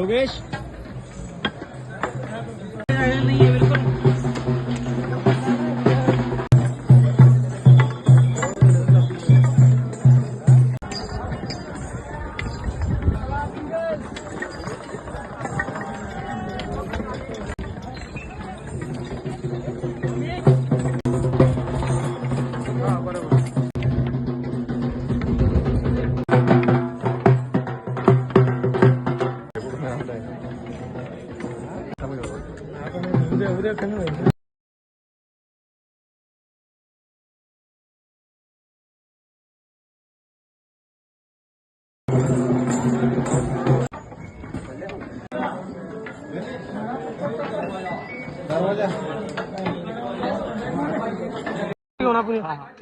योगेश उद्या कमी होईल.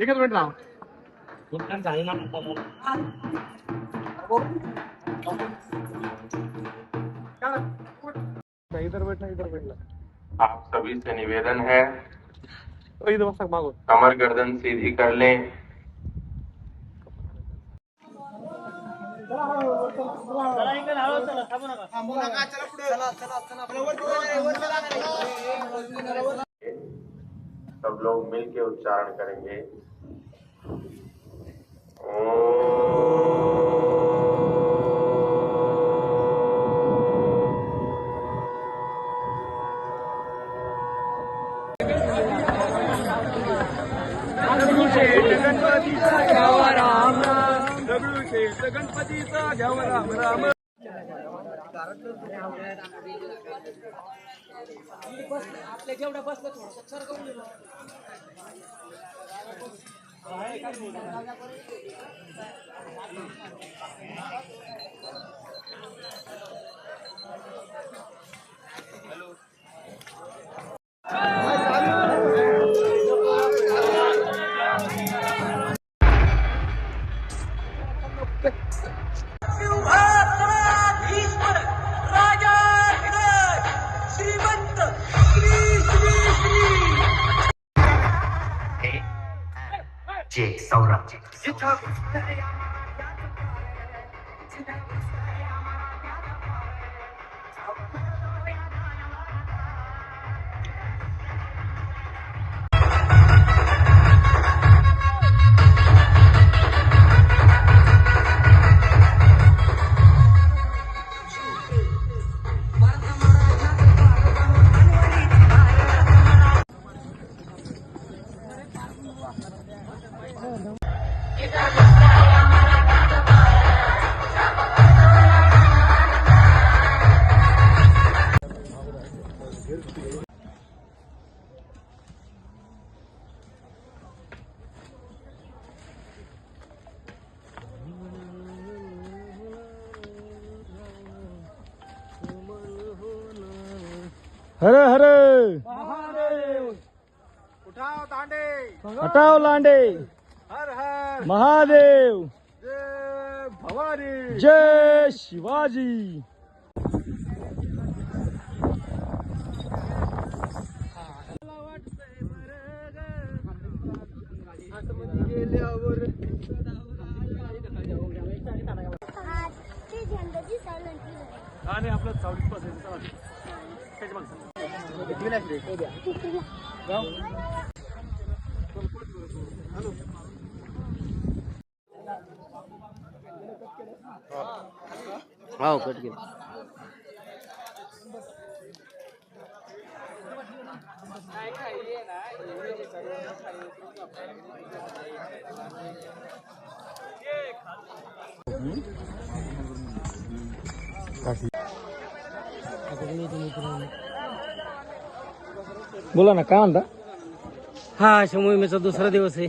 एकच मिनिट राहा. इधर बैठना इधर बैठना. आप सभी से निवेदन है इधर बस मागो. कमर गर्दन सीधी कर लें. सब लोग मिल के उच्चारण करेंगे. गणपतीचा घ्यावा राम राम. दगडूशेठ गणपतीचा घ्यावा राम राम. आपल्या जेवढा बसलं थोडं सर करून Jake Saurabh. हर हर महादेव. उठाव दांडे. हटाव लांडे. हर हर महादेव. जय भवानी. जय शिवाजी. आणि आपलं 40% Wow, good game. बोला ना काय म्हणता. हा अशा मोहिमेचा दुसरा दिवस आहे.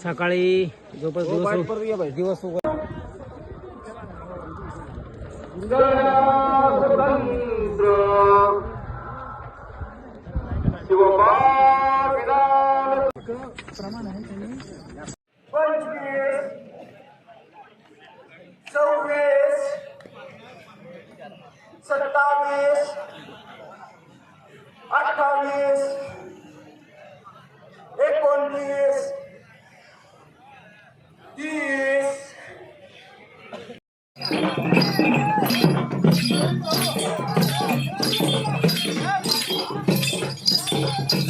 सकाळी जवळपास दिवस प्रमाण आहे 25, 26, 27, 28, 19, 30. गणपती